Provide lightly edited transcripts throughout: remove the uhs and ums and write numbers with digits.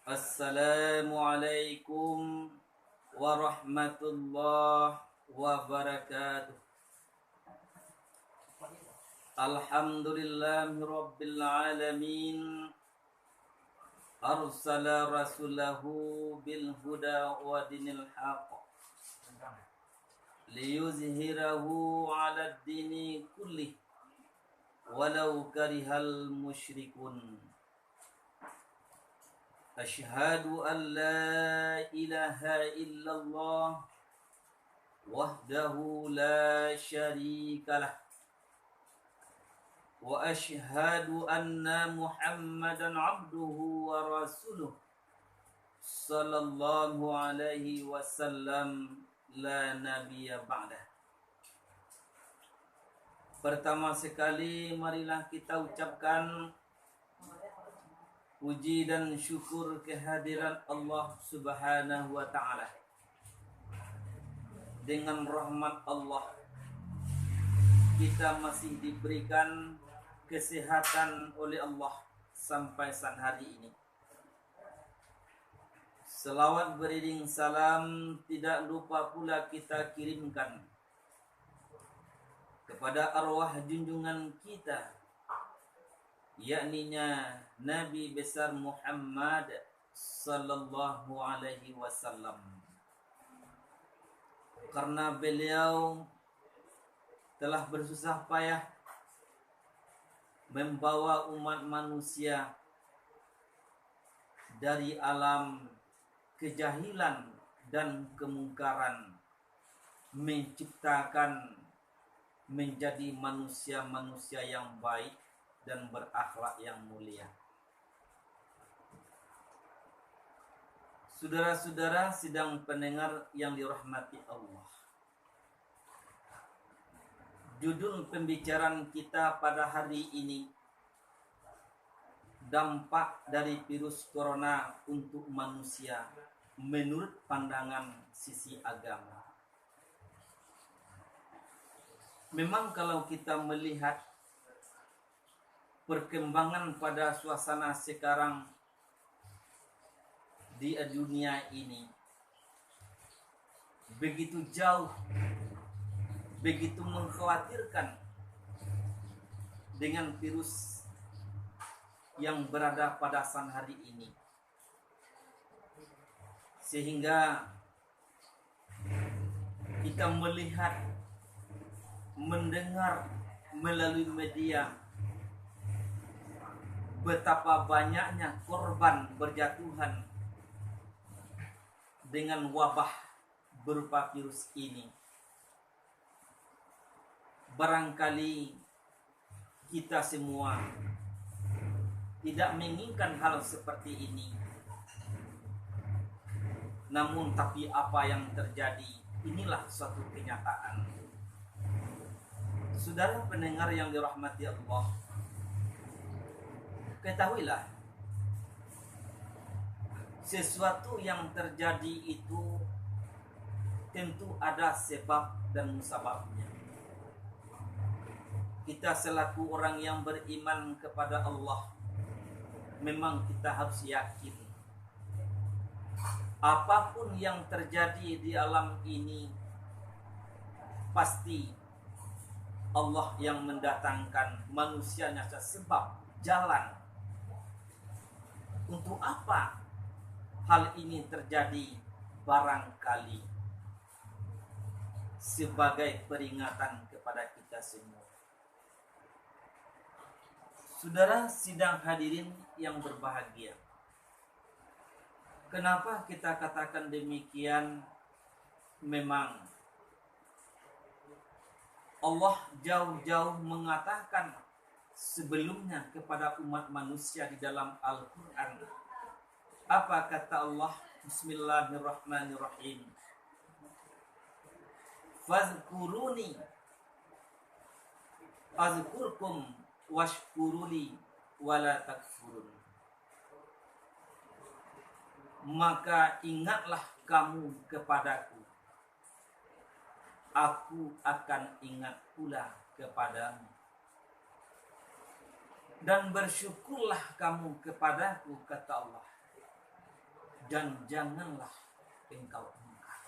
Assalamualaikum warahmatullahi wabarakatuh. Alhamdulillahi rabbil alamin. Arsala rasulahu bil huda wa dinil haqq liyuzhirahu 'ala ad-dini kullih walau karihal musyrikun. Asyhadu an la ilaha illallah wahdahu la syarikalah wa asyhadu anna Muhammadan abduhu wa rasuluh sallallahu alaihi wasallam la nabiyya ba'dah. Pertama sekali marilah kita ucapkan puji dan syukur kehadiran Allah Subhanahu wa ta'ala. Dengan rahmat Allah kita masih diberikan kesehatan oleh Allah sampai saat hari ini. Selawat beriring salam tidak lupa pula kita kirimkan kepada arwah junjungan kita, yakninya Nabi besar Muhammad sallallahu alaihi wasallam. Karena beliau telah bersusah payah membawa umat manusia dari alam kejahilan dan kemungkaran, menciptakan menjadi manusia-manusia yang baik dan berakhlak yang mulia. Saudara-saudara sidang pendengar yang dirahmati Allah. Judul pembicaraan kita pada hari ini, dampak dari virus corona untuk manusia menurut pandangan sisi agama. Memang kalau kita melihat perkembangan pada suasana sekarang di dunia ini begitu jauh, begitu mengkhawatirkan dengan virus yang berada pada saat hari ini, sehingga kita melihat, mendengar melalui media betapa banyaknya korban berjatuhan dengan wabah berupa virus ini. Barangkali kita semua tidak menginginkan hal seperti ini. Namun tapi apa yang terjadi, inilah suatu kenyataan. Saudara pendengar yang dirahmati Allah, ketahuilah, sesuatu yang terjadi itu tentu ada sebab dan musababnya. Kita selaku orang yang beriman kepada Allah, memang kita harus yakin apapun yang terjadi di alam ini pasti Allah yang mendatangkan manusianya sebab jalan. Untuk apa hal ini terjadi? Barangkali sebagai peringatan kepada kita semua. Saudara sidang hadirin yang berbahagia, kenapa kita katakan demikian? Memang Allah jauh-jauh mengatakan sebelumnya kepada umat manusia di dalam Al-Quran. Apa kata Allah? Bismillahirrahmanirrahim. Fazkuruni azkurkum washkuruli wala takfurun. Maka ingatlah kamu kepadaku, aku akan ingat pula kepadamu. Dan bersyukurlah kamu kepadaku, kata Allah. dan janganlah engkau ingkar.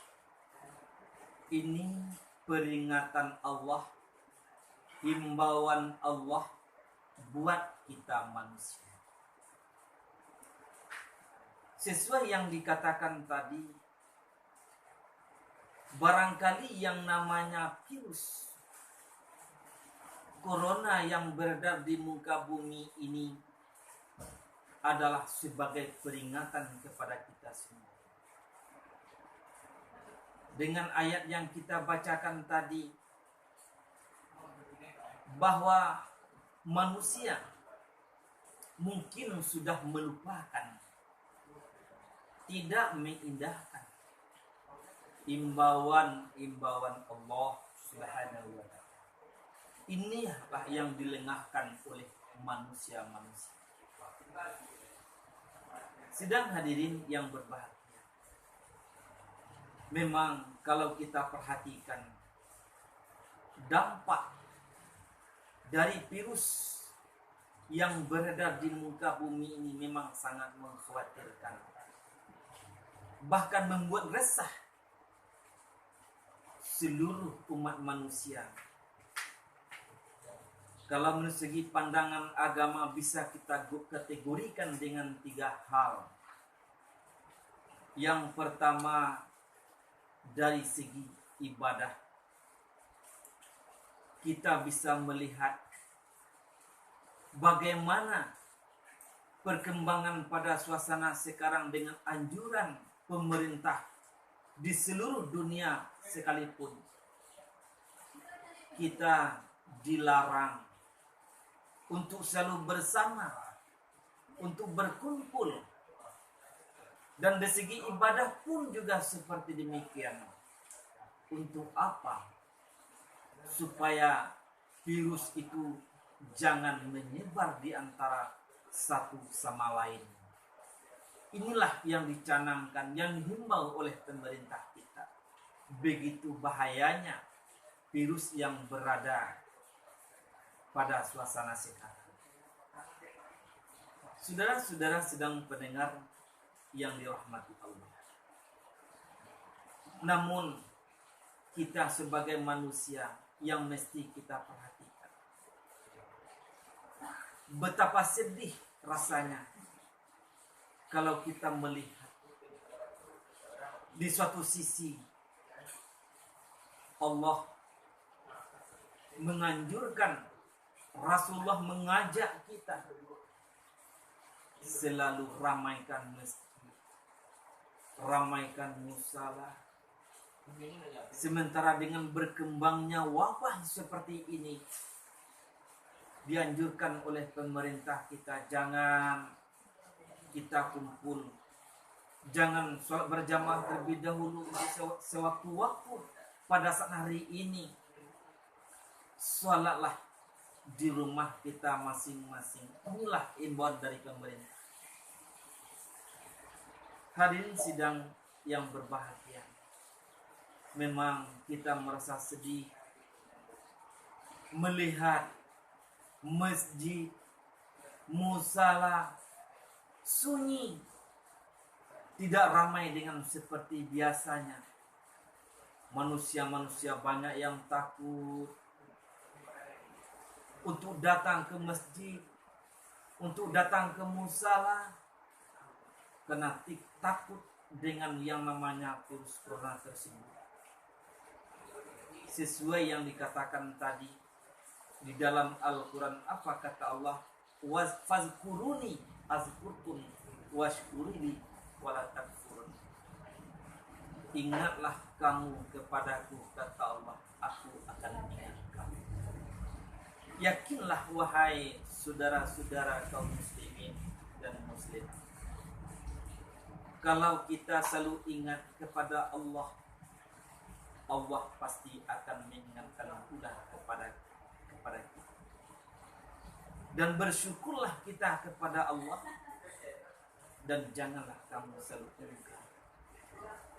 Ini peringatan Allah, himbauan Allah buat kita manusia. Sesuai yang dikatakan tadi, barangkali yang namanya virus corona yang beredar di muka bumi ini adalah sebagai peringatan kepada kita semua. Dengan ayat yang kita bacakan tadi, bahwa manusia mungkin sudah melupakan, tidak mengindahkan imbauan Allah Subhanahu wa ta'ala. Inilah yang dilengahkan oleh manusia-manusia. Sedang hadirin yang berbahagia, memang kalau kita perhatikan dampak dari virus yang beredar di muka bumi ini memang sangat mengkhawatirkan, bahkan membuat resah seluruh umat manusia. Kalau menurut segi pandangan agama bisa kita kategorikan dengan 3 hal. Yang pertama, dari segi ibadah, kita bisa melihat bagaimana perkembangan pada suasana sekarang dengan anjuran pemerintah di seluruh dunia sekalipun. Kita dilarang untuk selalu bersama, untuk berkumpul. Dan dari segi ibadah pun juga seperti demikian. Untuk apa? Supaya virus itu jangan menyebar di antara satu sama lain. Inilah yang dicanangkan, yang dihimbau oleh pemerintah kita. Begitu bahayanya virus yang berada pada suasana sekarang. Saudara-saudara sedang pendengar yang dirahmati Allah. Namun kita sebagai manusia yang mesti kita perhatikan, betapa sedih rasanya kalau kita melihat di suatu sisi Allah menganjurkan, Rasulullah mengajak kita selalu ramaikan masjid, ramaikan musala. Sementara dengan berkembangnya wabah seperti ini, dianjurkan oleh pemerintah kita, jangan kita kumpul, jangan sholat berjamaah terlebih dahulu sewaktu-waktu. Pada saat hari ini, sholatlah di rumah kita masing-masing. Inilah imbauan dari pemerintah. Hadirin sidang yang berbahagia, memang kita merasa sedih melihat masjid, musala sunyi, tidak ramai dengan seperti biasanya. Manusia-manusia banyak yang takut untuk datang ke masjid, untuk datang ke musala, karena takut dengan yang namanya virus corona tersebut. Sesuai yang dikatakan tadi di dalam Al-Quran, apa kata Allah? Fazkuruni azkurkum washkurili wala takfurun. Ingatlah kamu kepadaku, kata Allah, aku akan ingat kamu. Yakinlah wahai saudara-saudara kaum muslimin dan muslim, kalau kita selalu ingat kepada Allah, Allah pasti akan mengingatkan pula kepada kita. Dan bersyukurlah kita kepada Allah, dan janganlah kamu selalu ingkar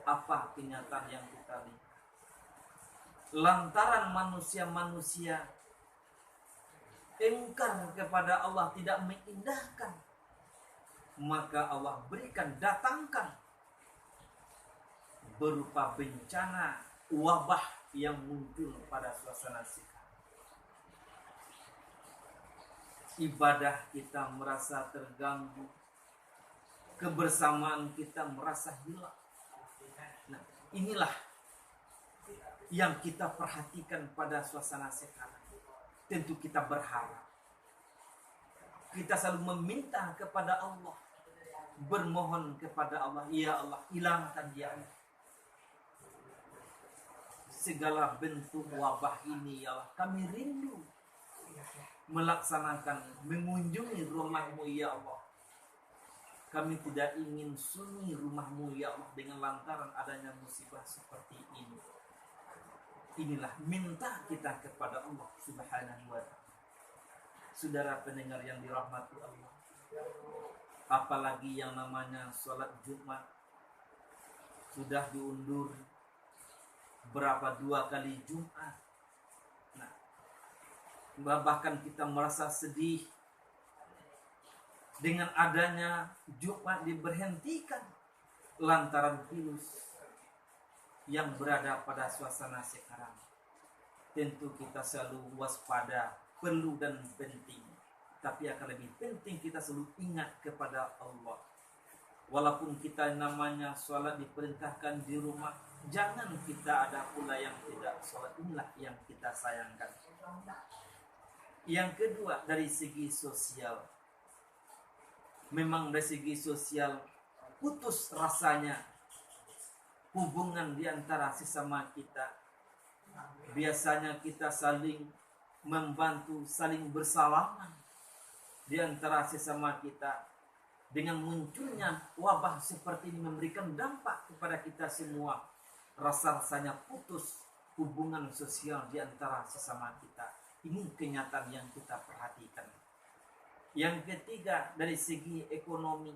apa kenyataan yang kita lihat. Lantaran manusia-manusia ingkar kepada Allah, tidak mengindahkan, maka Allah berikan, datangkan berupa bencana wabah yang muncul pada suasana sekarang. Ibadah kita merasa terganggu, kebersamaan kita merasa hilang. Nah, inilah yang kita perhatikan pada suasana sekarang. Tentu kita berharap, kita selalu meminta kepada Allah, bermohon kepada Allah, ya Allah, hilangkan ya Allah segala bentuk wabah ini ya Allah. Kami rindu melaksanakan, mengunjungi rumah-Mu ya Allah. Kami tidak ingin sunyi rumah-Mu ya Allah dengan lantaran adanya musibah seperti ini. Inilah minta kita kepada Allah Subhanahu wa ta'ala. Saudara pendengar yang dirahmati Allah, apalagi yang namanya sholat Jumat sudah diundur berapa 2 kali Jumat. Nah, bahkan kita merasa sedih dengan adanya Jumat diberhentikan lantaran virus yang berada pada suasana sekarang. Tentu kita selalu waspada, perlu dan penting. Tapi akan lebih penting kita selalu ingat kepada Allah. Walaupun kita namanya sholat diperintahkan di rumah, jangan kita ada pula yang tidak sholat. Inilah yang kita sayangkan. Yang kedua, dari segi sosial. Memang dari segi sosial putus rasanya hubungan di antara sesama kita. Biasanya kita saling membantu, saling bersalaman di antara sesama kita. Dengan munculnya wabah seperti ini memberikan dampak kepada kita semua. Rasa-rasanya putus hubungan sosial di antara sesama kita. Ini kenyataan yang kita perhatikan. Yang ketiga, dari segi ekonomi.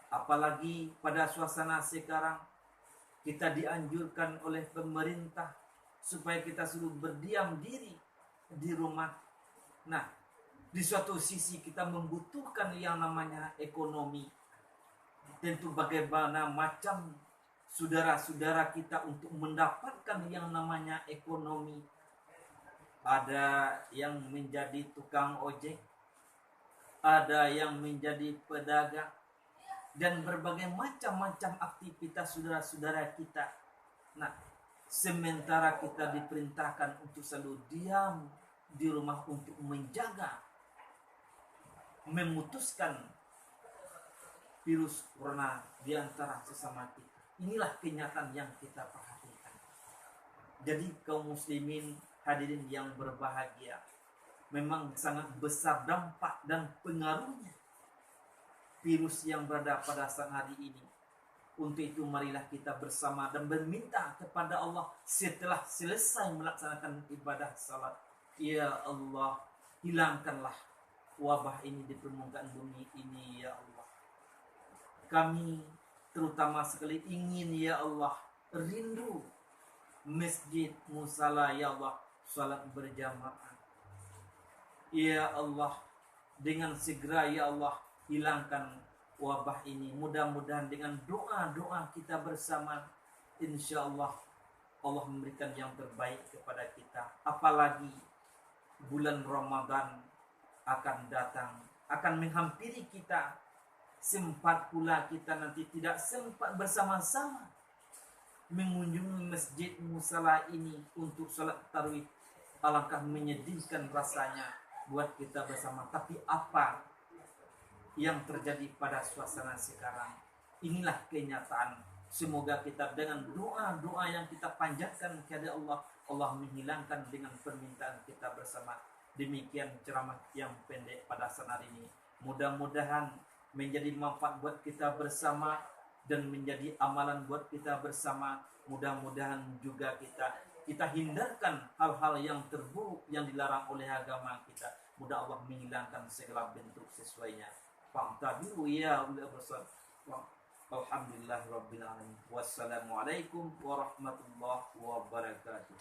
Apalagi pada suasana sekarang, kita dianjurkan oleh pemerintah supaya kita suruh berdiam diri di rumah. Nah, di suatu sisi kita membutuhkan yang namanya ekonomi. Tentu bagaimana macam saudara-saudara kita untuk mendapatkan yang namanya ekonomi. Ada yang menjadi tukang ojek, ada yang menjadi pedagang, dan berbagai macam-macam aktivitas saudara-saudara kita. Nah, sementara kita diperintahkan untuk selalu diam di rumah untuk menjaga, memutuskan virus corona di antara sesama kita. Inilah kenyataan yang kita perhatikan. Jadi kaum muslimin hadirin yang berbahagia, memang sangat besar dampak dan pengaruhnya virus yang berada pada saat hari ini. Untuk itu marilah kita bersama dan berminta kepada Allah setelah selesai melaksanakan ibadah salat. Ya Allah, hilangkanlah wabah ini di permukaan bumi ini ya Allah. Kami terutama sekali ingin ya Allah, rindu masjid musala ya Allah, salat berjamaah. Ya Allah, dengan segera ya Allah hilangkan wabah ini. Mudah-mudahan dengan doa-doa kita bersama, insya Allah Allah memberikan yang terbaik kepada kita. Apalagi bulan Ramadan akan datang, akan menghampiri kita. Sempat pula kita nanti tidak sempat bersama-sama mengunjungi masjid musala ini untuk salat tarawih. Alangkah menyedihkan rasanya buat kita bersama. Tapi apa yang terjadi pada suasana sekarang? Inilah kenyataan. Semoga kita dengan doa-doa yang kita panjatkan kepada Allah, Allah menghilangkan dengan permintaan kita bersama. Demikian ceramah yang pendek pada saat hari ini. Mudah-mudahan menjadi manfaat buat kita bersama dan menjadi amalan buat kita bersama. Mudah-mudahan juga kita hindarkan hal-hal yang terburuk yang dilarang oleh agama kita. Mudah Allah menghilangkan segala bentuk sesuainya. Fa'tabiru ya ulil absar. Alhamdulillah rabbil alamin. Wassalamualaikum warahmatullahi wabarakatuh.